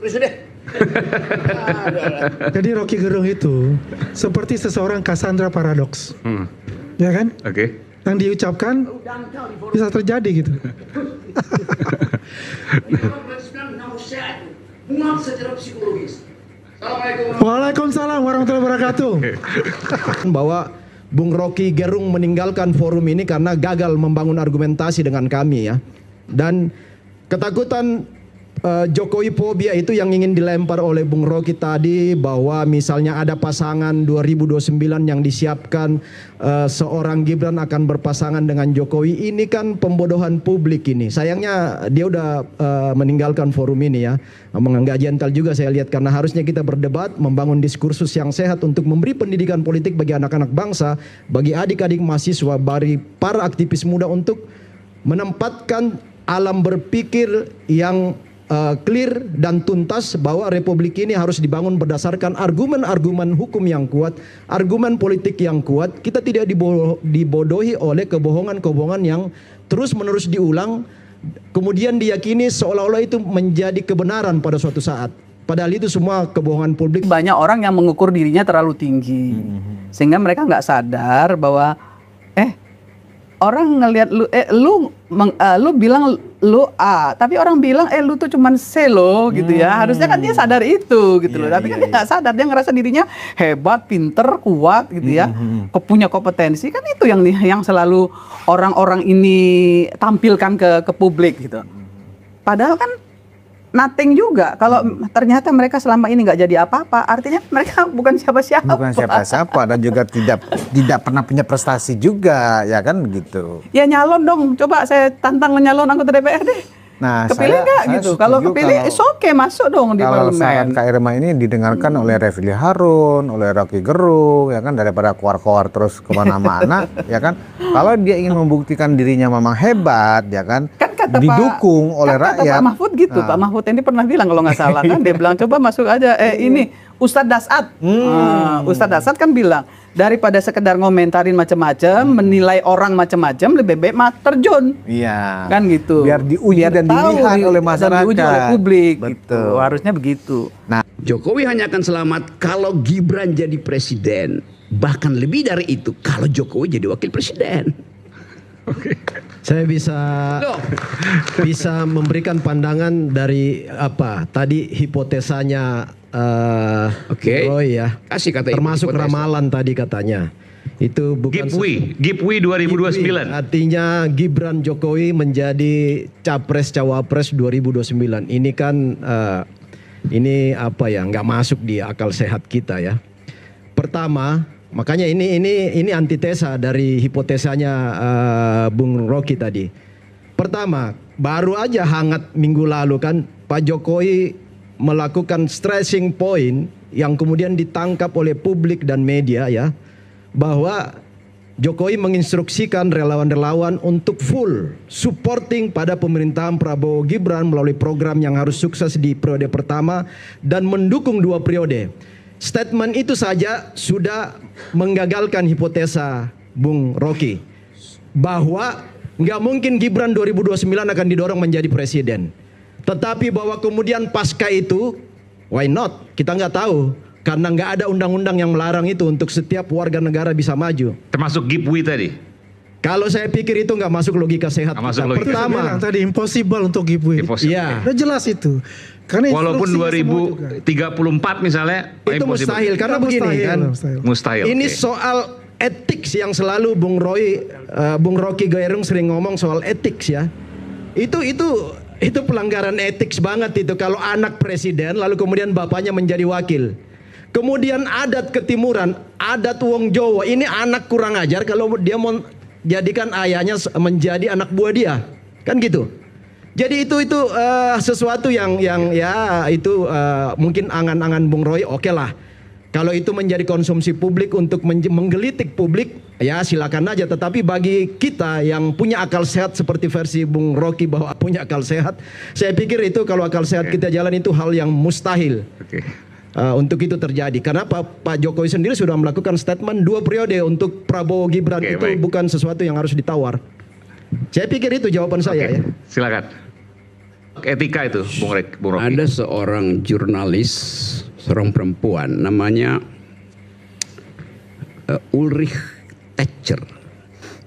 Presiden. Jadi Rocky Gerung itu seperti seseorang Cassandra Paradox, ya kan? Oke. Yang diucapkan bisa terjadi gitu. Secara psikologis. Waalaikumsalam warahmatullahi wabarakatuh. Bahwa Bung Rocky Gerung meninggalkan forum ini karena gagal membangun argumentasi dengan kami ya. Dan ketakutan Jokowi fobia itu yang ingin dilempar oleh Bung Rocky tadi, bahwa misalnya ada pasangan 2029 yang disiapkan, seorang Gibran akan berpasangan dengan Jokowi. Ini kan pembodohan publik ini. Sayangnya dia udah meninggalkan forum ini ya. Nggak gentle juga saya lihat, karena harusnya kita berdebat, membangun diskursus yang sehat untuk memberi pendidikan politik bagi anak-anak bangsa, bagi adik-adik mahasiswa, bagi para aktivis muda untuk menempatkan alam berpikir yang clear dan tuntas, bahwa republik ini harus dibangun berdasarkan argumen-argumen hukum yang kuat, argumen politik yang kuat. Kita tidak dibodohi oleh kebohongan-kebohongan yang terus-menerus diulang, kemudian diyakini seolah-olah itu menjadi kebenaran pada suatu saat. Padahal itu semua kebohongan publik. Banyak orang yang mengukur dirinya terlalu tinggi, sehingga mereka nggak sadar bahwa orang ngelihat lu, lu bilang lu A, tapi orang bilang lu tuh cuman C lo gitu ya. Harusnya kan dia sadar itu gitu loh. Tapi kan dia nggak sadar, dia ngerasa dirinya hebat, pinter, kuat gitu ya. Punya kompetensi, kan itu yang selalu orang-orang ini tampilkan ke publik gitu. Padahal kan nothing juga. Kalau ternyata mereka selama ini nggak jadi apa-apa, artinya mereka bukan siapa-siapa. Bukan siapa-siapa, dan juga tidak pernah punya prestasi juga, ya kan begitu. Ya nyalon dong, coba saya tantang nyalon anggota DPR deh. Nah, kepilih nggak gitu? Kalau kepilih, oke masuk dong di parlemen. Kalau saran Kak Irma ini didengarkan oleh Refli Harun, oleh Rocky Gerung, ya kan, daripada keluar-keluar terus kemana-mana, ya kan. Kalau dia ingin membuktikan dirinya memang hebat, ya kan, didukung oleh rakyat. Pak Mahfud gitu, Pak Mahfud ini pernah bilang kalau nggak salah kan, dia bilang coba masuk aja. Ini Ustadz Dasat, Ustadz Dasat kan bilang, daripada sekedar ngomentarin macam-macam, menilai orang macam-macam, lebih baik terjun. Iya. Kan gitu. Biar diuji dan dilihat oleh masyarakat. Dan diuji oleh publik. Betul. Gitu. Harusnya begitu. Nah, Jokowi hanya akan selamat kalau Gibran jadi presiden. Bahkan lebih dari itu kalau Jokowi jadi wakil presiden. Saya bisa memberikan pandangan dari apa tadi hipotesanya Roy ya. Kasih kata termasuk hipotesa. Ramalan tadi katanya. Itu bukan Gipwi 2029. Artinya Gibran Jokowi menjadi capres cawapres 2029. Ini kan ini apa ya, nggak masuk di akal sehat kita ya. Pertama, makanya ini antitesa dari hipotesanya Bung Rocky tadi. Pertama, baru aja hangat minggu lalu kan Pak Jokowi melakukan stressing point yang kemudian ditangkap oleh publik dan media ya, bahwa Jokowi menginstruksikan relawan-relawan untuk full supporting pada pemerintahan Prabowo Gibran melalui program yang harus sukses di periode pertama dan mendukung 2 periode. Statement itu saja sudah menggagalkan hipotesa Bung Rocky bahwa nggak mungkin Gibran 2029 akan didorong menjadi presiden. Tetapi bahwa kemudian pasca itu, why not? Kita nggak tahu. Karena nggak ada undang-undang yang melarang itu untuk setiap warga negara bisa maju. Termasuk Gipwi tadi? Kalau saya pikir itu nggak masuk logika sehat. Masuk logika. Pertama tadi impossible untuk Gipwi. Iya. Udah jelas itu. Karena walaupun 2034 misalnya itu mustahil karena begini kan. Mustahil. Ini soal etik yang selalu Bung Rocky Gerung sering ngomong soal etik ya. Itu pelanggaran etik banget itu kalau anak presiden lalu kemudian bapaknya menjadi wakil. Kemudian adat ketimuran, adat wong Jawa, ini anak kurang ajar kalau dia mau jadikan ayahnya menjadi anak buah dia. Kan gitu. Jadi itu sesuatu yang ya itu mungkin angan-angan Bung Roy oke lah. Kalau itu menjadi konsumsi publik untuk menggelitik publik, ya silakan aja. Tetapi bagi kita yang punya akal sehat seperti versi Bung Rocky bahwa punya akal sehat, saya pikir itu kalau akal sehat kita jalan itu hal yang mustahil. Untuk itu terjadi. Karena Pak Jokowi sendiri sudah melakukan statement 2 periode untuk Prabowo Gibran itu bukan sesuatu yang harus ditawar. Saya pikir itu jawaban saya ya. Silakan. etika itu, Bung Rocky? Ada seorang jurnalis, seorang perempuan namanya Ulrich Thatcher,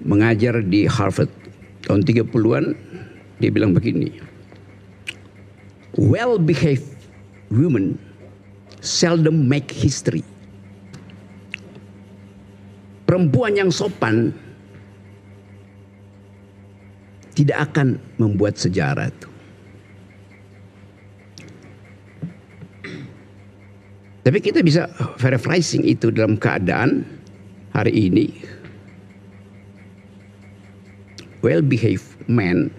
mengajar di Harvard tahun 30-an. Dia bilang begini, well-behaved women seldom make history. Perempuan yang sopan tidak akan membuat sejarah itu. Tapi kita bisa paraphrasing itu dalam keadaan hari ini. Well-behaved men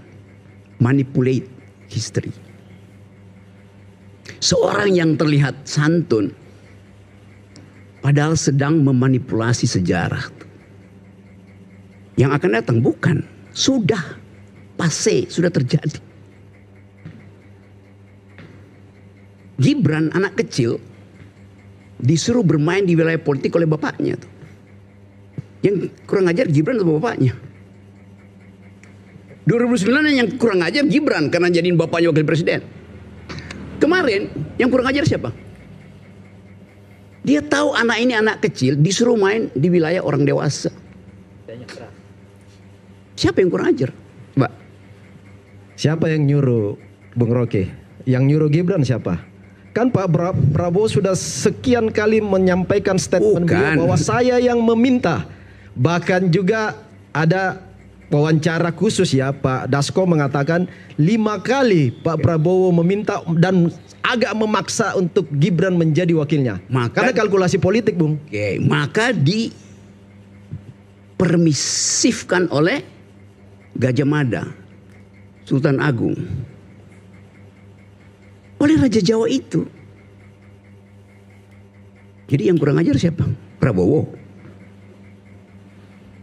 manipulate history. Seorang yang terlihat santun padahal sedang memanipulasi sejarah. Yang akan datang bukan, sudah passé, sudah terjadi. Gibran anak kecil disuruh bermain di wilayah politik oleh bapaknya tuh. Yang kurang ajar Gibran atau bapaknya? 2009 yang kurang ajar Gibran karena jadiin bapaknya wakil presiden. Kemarin yang kurang ajar siapa? Dia tahu anak ini anak kecil disuruh main di wilayah orang dewasa. Siapa yang kurang ajar, Mbak? Siapa yang nyuruh Bung Rocky? Yang nyuruh Gibran siapa? Kan Pak Prabowo sudah sekian kali menyampaikan statement beliau bahwa saya yang meminta. Bahkan juga ada wawancara khusus ya, Pak Dasko mengatakan 5 kali Pak Prabowo meminta dan agak memaksa untuk Gibran menjadi wakilnya. Karena kalkulasi politik, Bung. Oke, maka dipermisifkan oleh Gajah Mada, Sultan Agung, oleh Raja Jawa itu. Jadi yang kurang ajar siapa? Prabowo.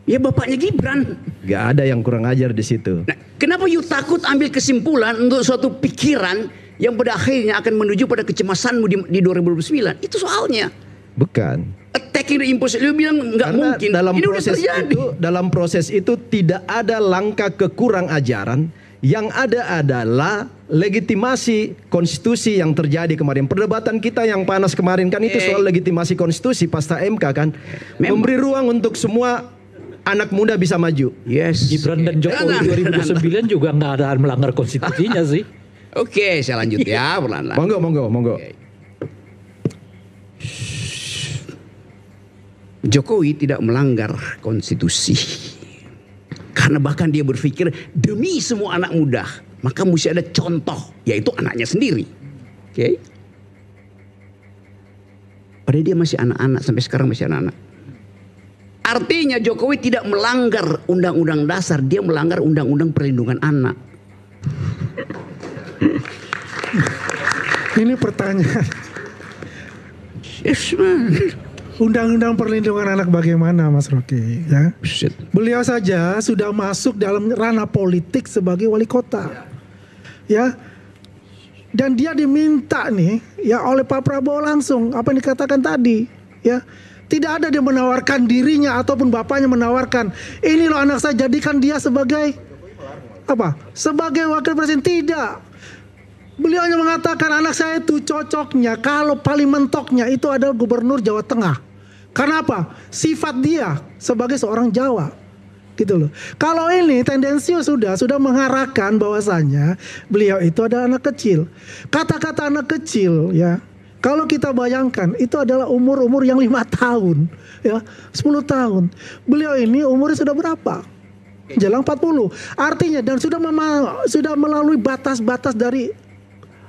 Ya bapaknya Gibran. Gak ada yang kurang ajar di situ. Nah, kenapa you takut ambil kesimpulan untuk suatu pikiran yang pada akhirnya akan menuju pada kecemasanmu di 2029? Itu soalnya. Bukan. Attacking the impossible. Lu bilang nggak mungkin. Dalam ini proses udah terjadi. dalam proses itu tidak ada langkah kekurang ajaran. Yang ada adalah legitimasi konstitusi yang terjadi kemarin. Perdebatan kita yang panas kemarin kan itu soal legitimasi konstitusi pasca MK kan. Memberi ruang untuk semua anak muda bisa maju. Yes. Gibran dan Jokowi 2009 juga nggak ada melanggar konstitusinya sih. Oke, saya lanjut ya pelan-pelan. Monggo. Jokowi tidak melanggar konstitusi. Karena bahkan dia berpikir demi semua anak muda, maka mesti ada contoh, yaitu anaknya sendiri. Oke. Padahal dia masih anak-anak, sampai sekarang masih anak-anak. Artinya Jokowi tidak melanggar undang-undang dasar, dia melanggar undang-undang perlindungan anak. Ini pertanyaan. Yes, man. Undang-undang perlindungan anak bagaimana, Mas Rocky? Ya. Beliau saja sudah masuk dalam ranah politik sebagai wali kota, ya. Dan dia diminta nih, ya oleh Pak Prabowo langsung apa yang dikatakan tadi, ya. Tidak ada dia menawarkan dirinya ataupun bapaknya menawarkan, ini loh anak saya, jadikan dia sebagai apa? Sebagai wakil presiden. Tidak. Beliau hanya mengatakan anak saya itu cocoknya, kalau paling mentoknya itu adalah gubernur Jawa Tengah. Karena apa? Sifat dia sebagai seorang Jawa. Gitu loh. Kalau ini tendensius sudah mengarahkan bahwasanya beliau itu adalah anak kecil. Kata-kata anak kecil ya. Kalau kita bayangkan itu adalah umur-umur yang 5 tahun, ya, 10 tahun. Beliau ini umurnya sudah berapa? Jelang 40. Artinya dan sudah melalui batas-batas dari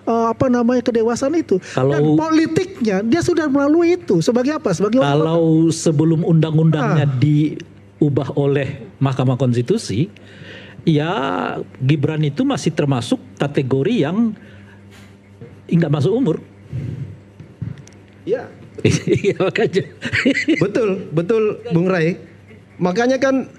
kedewasaan itu. Dan politiknya dia sudah melalui itu sebagai apa? Sebagai kalau sebelum undang-undangnya diubah oleh Mahkamah Konstitusi, ya Gibran itu masih termasuk kategori yang nggak masuk umur. Ya. Iya makanya. Betul Bung Rai. Makanya kan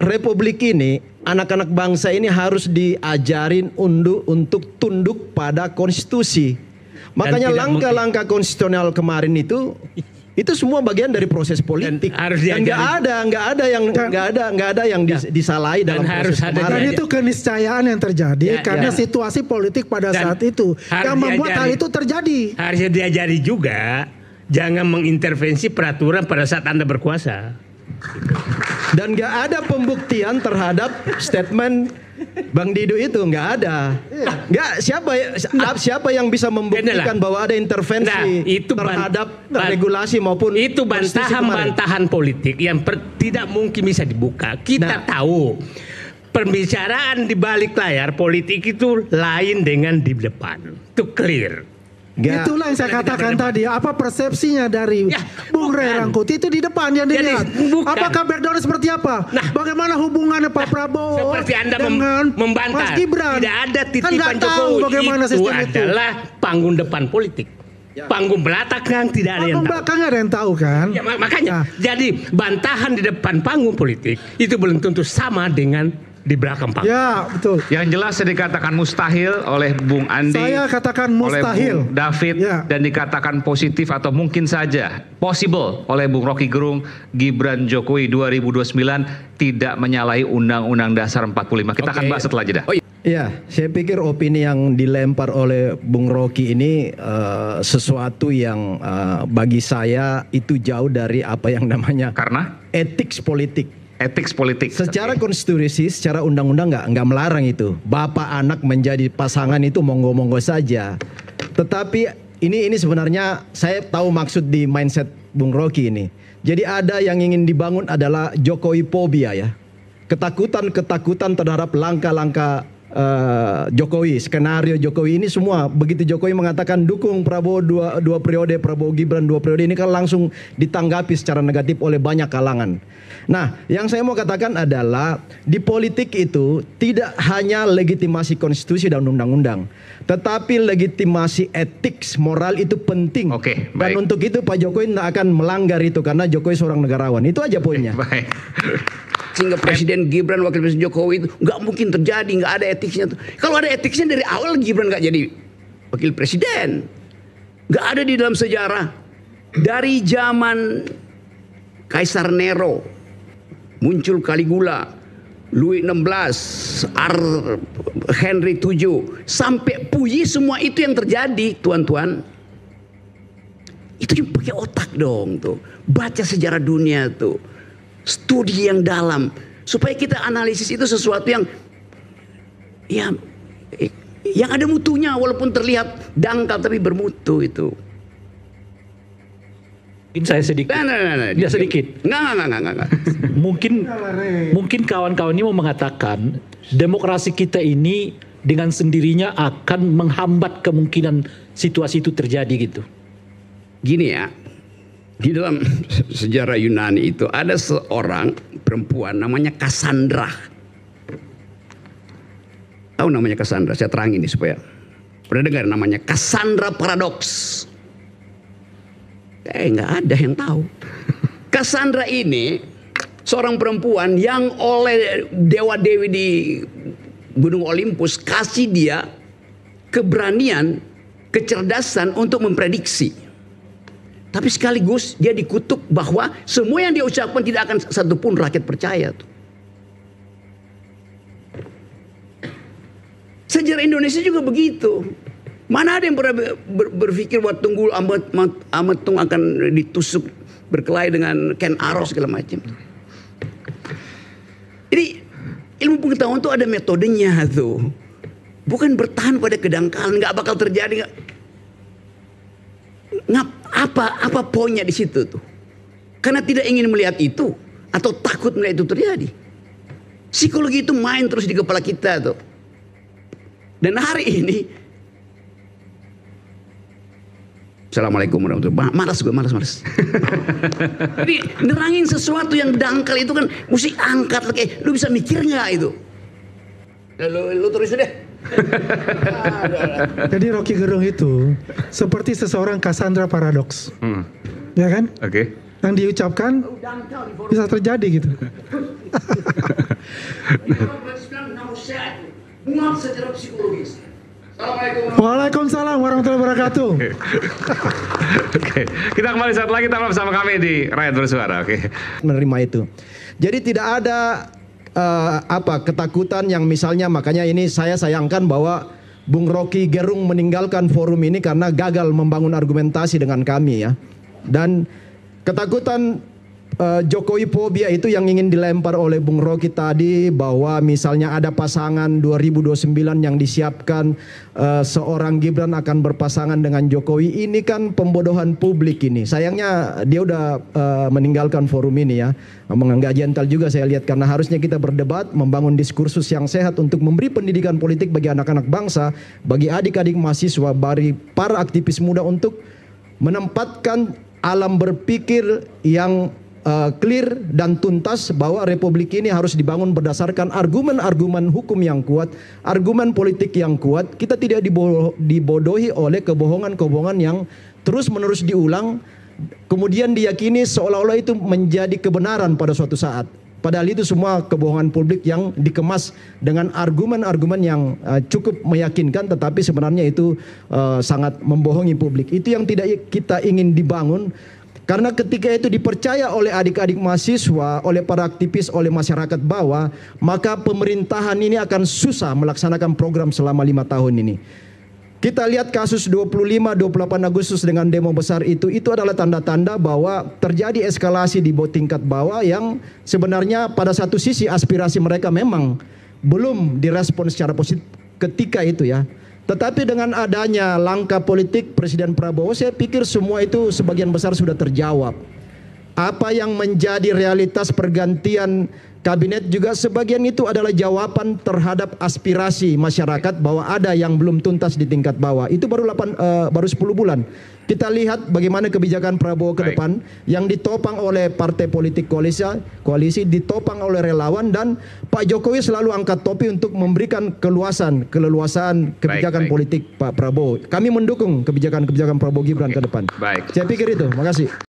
Republik ini, anak-anak bangsa ini harus diajarin untuk tunduk pada konstitusi. Makanya langkah-langkah konstitusional kemarin itu Itu semua bagian dari proses politik. harus Dan diajari. nggak ada yang disalahi dalam harus proses ada kemarin. Dan itu keniscayaan yang terjadi karena situasi politik pada Dan saat itu harus yang membuat hal diajari. itu terjadi. Harusnya diajari juga, jangan mengintervensi peraturan pada saat Anda berkuasa. Dan nggak ada pembuktian terhadap statement Bang Dido itu, nggak ada. Nggak, siapa yang bisa membuktikan bahwa ada intervensi terhadap regulasi maupun itu konstitusi kemarin? bantahan politik yang tidak mungkin bisa dibuka. Kita tahu pembicaraan di balik layar politik itu lain dengan di depan. Itu clear. Itulah yang saya katakan tadi. Apa persepsinya dari Bung Ray Rangkuti itu di depan yang dilihat. Apakah background seperti apa? Bagaimana hubungannya Pak Prabowo seperti Anda dengan membantah Mas Gibran? tidak ada titipan Kan nggak tahu Jokowi. bagaimana Itu sistem itu. adalah panggung depan politik. Panggung belakang tidak ada yang Panggung tahu. belakang ada yang tahu kan? Ya, makanya jadi bantahan di depan panggung politik itu belum tentu sama dengan di belakang panggung. Ya betul. Yang jelas dikatakan mustahil oleh Bung Andi, Saya katakan mustahil. oleh Bung David, Ya. dan dikatakan positif atau mungkin saja possible oleh Bung Rocky Gerung, Gibran Jokowi 2029 tidak menyalahi Undang-Undang Dasar 45. Kita akan bahas setelah jeda. Ya, saya pikir opini yang dilempar oleh Bung Rocky ini sesuatu yang bagi saya itu jauh dari apa yang namanya Karena etik politik. etik politik. Secara konstitusi, secara undang-undang nggak melarang itu. Bapak anak menjadi pasangan itu monggo-monggo saja. Tetapi ini sebenarnya saya tahu maksud di mindset Bung Rocky ini. Jadi ada yang ingin dibangun adalah Jokowi phobia ya. Ketakutan terhadap langkah-langkah Jokowi, skenario Jokowi ini semua. Begitu Jokowi mengatakan dukung Prabowo dua periode, Prabowo Gibran 2 periode, ini kan langsung ditanggapi secara negatif oleh banyak kalangan. Nah, yang saya mau katakan adalah di politik itu tidak hanya legitimasi konstitusi dan undang-undang, tetapi legitimasi etik, moral itu penting. Oke, Dan baik. untuk itu Pak Jokowi tidak akan melanggar itu karena Jokowi seorang negarawan. Itu aja poinnya. Baik. Sehingga Presiden Gibran, Wakil Presiden Jokowi itu nggak mungkin terjadi, nggak ada etiknya tuh. Kalau ada etiknya dari awal Gibran nggak jadi Wakil Presiden. Nggak ada di dalam sejarah. Dari zaman Kaisar Nero, muncul Caligula, Louis XVI, Henry VII, sampai Puyi, semua itu yang terjadi, tuan-tuan. Itu yang pakai otak dong tuh. Baca sejarah dunia tuh. Studi yang dalam supaya kita analisis itu sesuatu yang ada mutunya walaupun terlihat dangkal tapi bermutu itu. Mungkin saya sedikit. Ya sedikit. Nggak. Mungkin kawan-kawan ini mau mengatakan demokrasi kita ini dengan sendirinya akan menghambat kemungkinan situasi itu terjadi gitu. Gini ya. Di dalam sejarah Yunani itu ada seorang perempuan namanya Cassandra. Tahu namanya Cassandra? Saya terangin ini supaya pernah dengar namanya Cassandra Paradox. Nggak ada yang tahu. Cassandra ini seorang perempuan yang oleh dewa-dewi di Gunung Olympus kasih dia keberanian, kecerdasan untuk memprediksi. Tapi sekaligus dia dikutuk bahwa semua yang dia ucapkan tidak akan satupun rakyat percaya tuh. Sejarah Indonesia juga begitu. Mana ada yang pernah berpikir bahwa Tunggul Ametung akan ditusuk berkelahi dengan Ken Arok segala macam. Jadi ilmu pengetahuan tuh ada metodenya tuh. Bukan bertahan pada kedangkalan, nggak bakal terjadi. Apa poinnya di situ tuh? Karena tidak ingin melihat itu atau takut melihat itu terjadi. Psikologi itu main terus di kepala kita tuh. Dan hari ini Assalamualaikum warahmatullahi wabarakatuh. Malas. Jadi nerangin sesuatu yang dangkal itu kan mesti angkat lagi. Lu bisa mikir nggak itu? Lu terus deh. Jadi Rocky Gerung itu seperti seseorang Cassandra Paradox, ya kan? Oke. Yang diucapkan bisa terjadi gitu. Muat secara psikologis. Waalaikumsalam warahmatullahi wabarakatuh. Oke, kita kembali saat lagi tetap bersama kami di Rakyat Bersuara. Oke. Menerima itu. Jadi tidak ada ketakutan yang misalnya, makanya ini saya sayangkan bahwa Bung Rocky Gerung meninggalkan forum ini karena gagal membangun argumentasi dengan kami ya. Dan ketakutan Jokowi fobia itu yang ingin dilempar oleh Bung Rocky tadi, bahwa misalnya ada pasangan 2029 yang disiapkan, seorang Gibran akan berpasangan dengan Jokowi. Ini kan pembodohan publik ini. Sayangnya dia udah meninggalkan forum ini ya. Nggak gentle juga saya lihat, karena harusnya kita berdebat, membangun diskursus yang sehat untuk memberi pendidikan politik bagi anak-anak bangsa, bagi adik-adik mahasiswa, bagi para aktivis muda untuk menempatkan alam berpikir yang clear dan tuntas bahwa republik ini harus dibangun berdasarkan argumen-argumen hukum yang kuat, argumen politik yang kuat. Kita tidak dibodohi oleh kebohongan-kebohongan yang terus-menerus diulang, kemudian diyakini seolah-olah itu menjadi kebenaran pada suatu saat. Padahal itu semua kebohongan publik yang dikemas dengan argumen-argumen yang cukup meyakinkan, tetapi sebenarnya itu sangat membohongi publik. Itu yang tidak kita ingin dibangun. Karena ketika itu dipercaya oleh adik-adik mahasiswa, oleh para aktivis, oleh masyarakat bawah, maka pemerintahan ini akan susah melaksanakan program selama 5 tahun ini. Kita lihat kasus 25-28 Agustus dengan demo besar itu adalah tanda-tanda bahwa terjadi eskalasi di tingkat bawah yang sebenarnya pada satu sisi aspirasi mereka memang belum direspon secara positif ketika itu ya. Tetapi dengan adanya langkah politik Presiden Prabowo, saya pikir semua itu sebagian besar sudah terjawab. Apa yang menjadi realitas pergantian kabinet juga sebagian itu adalah jawaban terhadap aspirasi masyarakat bahwa ada yang belum tuntas di tingkat bawah. Itu baru 10 bulan. Kita lihat bagaimana kebijakan Prabowo ke depan yang ditopang oleh partai politik koalisi, ditopang oleh relawan, dan Pak Jokowi selalu angkat topi untuk memberikan keleluasan kebijakan politik Pak Prabowo. Kami mendukung kebijakan Prabowo Gibran ke depan. Saya pikir itu. Makasih.